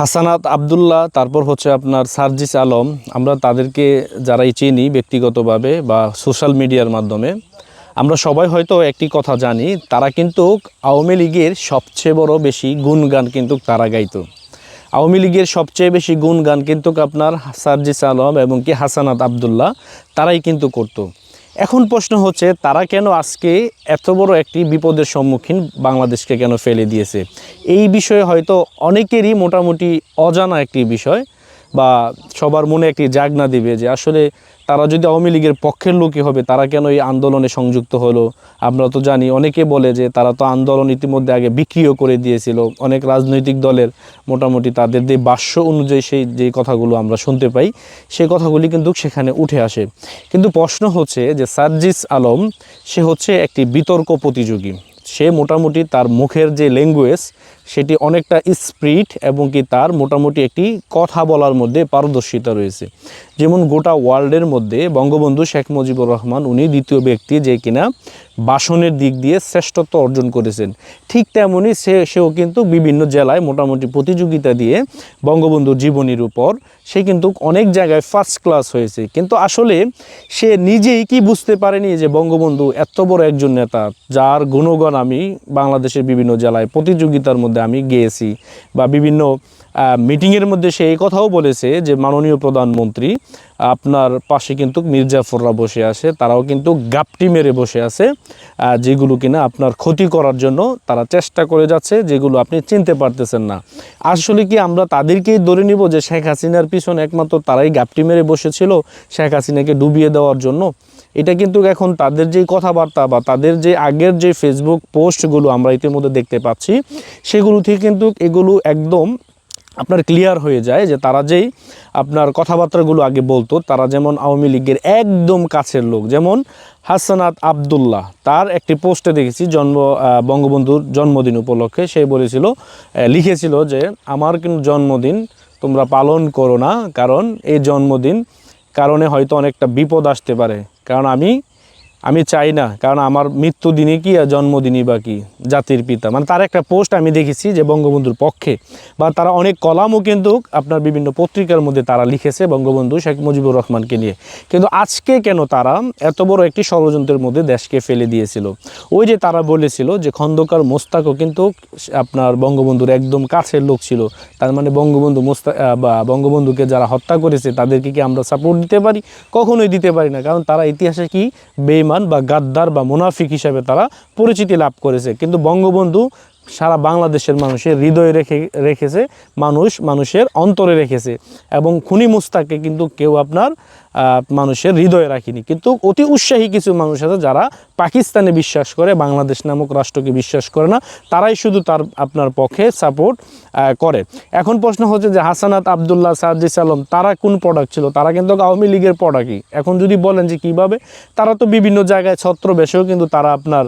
হাসানাত আব্দুল্লাহ, তারপর হচ্ছে আপনার সার্জিস আলম। আমরা তাদেরকে যারাই চিনি ব্যক্তিগতভাবে বা সোশ্যাল মিডিয়ার মাধ্যমে, আমরা সবাই হয়তো একটি কথা জানি, তারা কিন্তু আওয়ামী লীগের সবচেয়ে বড় বেশি গুণগান কিন্তু তারা গাইতো। আওয়ামী লীগের সবচেয়ে বেশি গুণগান কিন্তু আপনার সার্জিস আলম এবং কি হাসানাত আব্দুল্লাহ তারাই কিন্তু করতো। এখন প্রশ্ন হচ্ছে, তারা কেন আজকে এত বড় একটি বিপদের সম্মুখীন বাংলাদেশকে কেন ফেলে দিয়েছে? এই বিষয়ে হয়তো অনেকেরই মোটামুটি অজানা একটি বিষয়, বা সবার মনে একটি জাগনা দিবে যে আসলে তারা যদি আওয়ামী লীগের পক্ষের লোকই হবে, তারা কেন এই আন্দোলনে সংযুক্ত হলো। আমরা তো জানি, অনেকে বলে যে তারা তো আন্দোলন ইতিমধ্যে আগে বিক্রিও করে দিয়েছিল। অনেক রাজনৈতিক দলের মোটামুটি তাদের যে ভাষ্য অনুযায়ী সেই যে কথাগুলো আমরা শুনতে পাই, সেই কথাগুলি কিন্তু সেখানে উঠে আসে। কিন্তু প্রশ্ন হচ্ছে যে সার্জিস আলম সে হচ্ছে একটি বিতর্ক প্রতিযোগী। সে মোটামুটি তার মুখের যে ল্যাঙ্গুয়েজ সেটি অনেকটা স্পিরিট, এবং কি তার মোটামুটি একটি কথা বলার মধ্যে পারদর্শিতা রয়েছে। যেমন গোটা ওয়ার্ল্ডের মধ্যে বঙ্গবন্ধু শেখ মুজিবুর রহমান উনি দ্বিতীয় ব্যক্তি যে কিনা ভাষণের দিক দিয়ে শ্রেষ্ঠত্ব অর্জন করেছেন। ঠিক তেমনই সেও কিন্তু বিভিন্ন জেলায় মোটামুটি প্রতিযোগিতা দিয়ে বঙ্গবন্ধুর জীবনীর উপর সে কিন্তু অনেক জায়গায় ফার্স্ট ক্লাস হয়েছে। কিন্তু আসলে সে নিজেই কি বুঝতে পারেনি যে বঙ্গবন্ধু এত বড় একজন নেতা, যার গুণগান আমি বাংলাদেশের বিভিন্ন জেলায় প্রতিযোগিতার মধ্যে আমি গিয়েছি, বা বিভিন্ন মিটিংয়ের মধ্যে সে এই কথাও বলেছে যে মাননীয় প্রধানমন্ত্রী আপনার পাশে কিন্তু মির্জাফররা বসে আছে, তারাও কিন্তু গাপটি মেরে বসে আছে, যেগুলো কিনা আপনার ক্ষতি করার জন্য তারা চেষ্টা করে যাচ্ছে, যেগুলো আপনি চিনতে পারতেছেন না। আসলে কি আমরা তাদেরকেই ধরে নিব যে শেখ হাসিনার পিছনে একমাত্র তারাই গাপটি মেরে বসেছিল শেখ হাসিনাকে ডুবিয়ে দেওয়ার জন্য? এটা কিন্তু এখন তাদের যে কথাবার্তা বা তাদের যে আগের যে ফেসবুক পোস্টগুলো আমরা ইতিমধ্যে দেখতে পাচ্ছি, সেগুলো থেকে কিন্তু এগুলো একদম আপনার ক্লিয়ার হয়ে যায় যে তারা যেই আপনার কথাবার্তাগুলো আগে বলতো, তারা যেমন আওয়ামী লীগের একদম কাছের লোক, যেমন হাসানাত আব্দুল্লাহ, তার একটি পোস্টে দেখেছি বঙ্গবন্ধুর জন্মদিন উপলক্ষে সে বলেছিল, লিখেছিল যে আমার কিন্তু জন্মদিন তোমরা পালন করো না, কারণ এই জন্মদিন কারণে হয়তো অনেকটা বিপদ আসতে পারে, কারণ আমি চাই না, কারণ আমার মৃত্যুদিনই কি আর জন্মদিনই বা কি, জাতির পিতা। মানে তার একটা পোস্ট আমি দেখেছি যে বঙ্গবন্ধুর পক্ষে, বা তারা অনেক কলামও কিন্তু আপনার বিভিন্ন পত্রিকার মধ্যে তারা লিখেছে বঙ্গবন্ধু শেখ মুজিবুর রহমানকে নিয়ে। কিন্তু আজকে কেন তারা এত বড় একটি ষড়যন্ত্রের মধ্যে দেশকে ফেলে দিয়েছিল? ওই যে তারা বলেছিল যে খন্দকার মোস্তাকও কিন্তু আপনার বঙ্গবন্ধুর একদম কাছের লোক ছিল, তার মানে বঙ্গবন্ধুকে যারা হত্যা করেছে তাদেরকে কি আমরা সাপোর্ট দিতে পারি? কখনোই দিতে পারি না, কারণ তারা ইতিহাসে কি বেঈমান বা গাদ্দার বা মুনাফিক হিসাবে তারা পরিচিতি লাভ করেছে। কিন্তু বঙ্গবন্ধু সারা বাংলাদেশের মানুষের হৃদয়ে রেখেছে, মানুষের অন্তরে রেখেছে, এবং খুনি মুস্তাককে কিন্তু কেউ আপনার মানুষের হৃদয়ে রাখিনি। কিন্তু অতি উৎসাহী কিছু মানুষ আছে যারা পাকিস্তানে বিশ্বাস করে, বাংলাদেশ নামক রাষ্ট্রকে বিশ্বাস করে না, তারাই শুধু তার আপনার পক্ষে সাপোর্ট করে। এখন প্রশ্ন হচ্ছে যে হাসানাত আব্দুল্লাহ, সার্জিস আলম তারা কোন প্রোডাক্ট ছিল? তারা কিন্তু আওয়ামী লীগের প্রোডাক্টই। এখন যদি বলেন যে কিভাবে, তারা তো বিভিন্ন জায়গায় ছত্রবেশেও কিন্তু তারা আপনার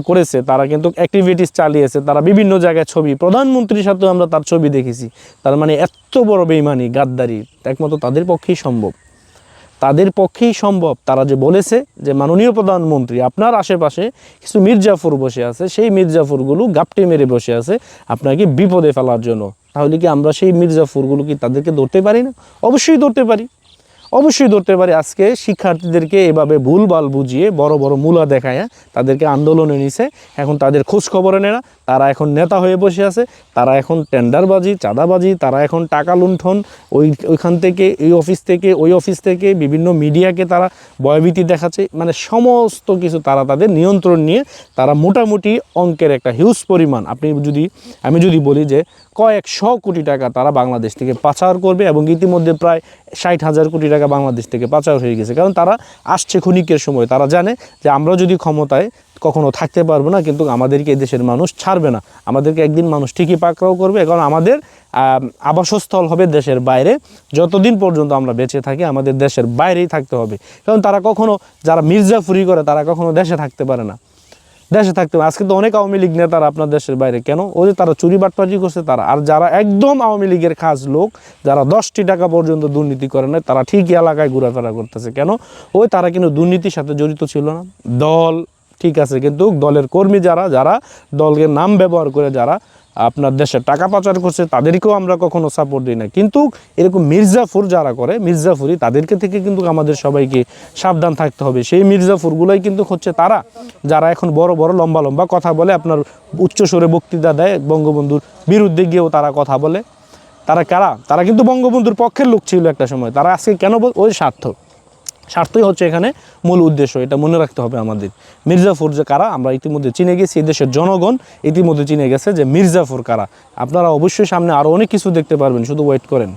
করেছে, তারা কিন্তু অ্যাক্টিভিটিস চালিয়েছে, তারা বিভিন্ন জায়গায় ছবি, প্রধানমন্ত্রীর সাথেও আমরা তার ছবি দেখেছি। তার মানে এত বড় বেঈমানি, গাদ্দারি একমাত্র তাদের পক্ষেই সম্ভব, তাদের পক্ষেই সম্ভব। তারা যে বলেছে যে মাননীয় প্রধানমন্ত্রী আপনার আশেপাশে কিছু মির্জাফর বসে আছে, সেই মির্জাফরগুলো গাপটি মেরে বসে আছে আপনাকে বিপদে ফেলার জন্য। তাহলে কি আমরা সেই মির্জাফরগুলো কি তাদেরকে ধরতে পারি না? অবশ্যই ধরতে পারি, অবশ্যই ধরতে পারি। আজকে শিক্ষার্থীদেরকে এভাবে ভুলভাল বুঝিয়ে বড় বড় মূলা দেখায় তাদেরকে আন্দোলনে নিছে, এখন তাদের খোঁজ খবরে নেয় না, তারা এখন নেতা হয়ে বসে আছে, তারা এখন টেন্ডারবাজি, চাঁদাবাজি, তারা এখন টাকা লুণ্ঠন, ওইখান থেকে এই অফিস থেকে ওই অফিস থেকে বিভিন্ন মিডিয়াকে তারা ভয়ভীতি দেখাচ্ছে। মানে সমস্ত কিছু তারা তাদের নিয়ন্ত্রণ নিয়ে তারা মোটামুটি অঙ্কের একটা হিউজ পরিমাণ, আমি যদি বলি যে কয়েকশো কোটি টাকা তারা বাংলাদেশ থেকে পাচার করবে, এবং ইতিমধ্যে প্রায় 60,000 কোটি টাকা বাংলাদেশ থেকে পাচার হয়ে গেছে। কারণ তারা আসছে ক্ষণিকের সময়, তারা জানে যে আমরা যদি ক্ষমতায় কখনো থাকতে পারবো না, কিন্তু আমাদেরকে এই দেশের মানুষ ছাড়বে না, আমাদেরকে একদিন মানুষ ঠিকই পাকড়াও করবে। কারণ আমাদের আবাসস্থল হবে দেশের বাইরে, যতদিন পর্যন্ত আমরা বেঁচে থাকি আমাদের দেশের বাইরেই থাকতে হবে। কারণ তারা কখনো, যারা মির্জাফুরি করে তারা কখনো দেশে থাকতে পারে না, দেশে থাকতে হবে। আজকে তো অনেক আওয়ামী লীগ নেতারা আপনার দেশের বাইরে, কেন? ওই যে তারা চুরি বাটপাটি করছে তারা। আর যারা একদম আওয়ামী লীগের খাস লোক, যারা 10টি টাকা পর্যন্ত দুর্নীতি করে না, তারা ঠিকই এলাকায় ঘোরাফেরা করতেছে। কেন? ওই তারা কিন্তু দুর্নীতির সাথে জড়িত ছিল না। দল ঠিক আছে, কিন্তু দলের কর্মী যারা দলের নাম ব্যবহার করে যারা আপনার দেশের টাকা পাচার করছে তাদেরকেও আমরা কখনো সাপোর্ট দিই না। কিন্তু এরকম মির্জাফর যারা করে, মির্জাফরি, তাদেরকে থেকে কিন্তু আমাদের সবাইকে সাবধান থাকতে হবে। সেই মির্জাফরগুলোই কিন্তু হচ্ছে তারা যারা এখন বড় বড় লম্বা লম্বা কথা বলে, আপনার উচ্চস্বরে বক্তৃতা দেয়, বঙ্গবন্ধুর বিরুদ্ধে গিয়েও তারা কথা বলে। তারা কারা? তারা কিন্তু বঙ্গবন্ধুর পক্ষের লোক ছিল একটা সময়। তারা আজকে কেন ওই স্বার্থই হচ্ছে এখানে মূল উদ্দেশ্য। এটা মনে রাখতে হবে আমাদের। মির্জাফর যে কারা আমরা ইতিমধ্যে চিনে গেছি, এই দেশের জনগণ ইতিমধ্যে চিনে গেছে যে মির্জাফর কারা। আপনারা অবশ্যই সামনে আরও অনেক কিছু দেখতে পারবেন, শুধু ওয়েট করেন।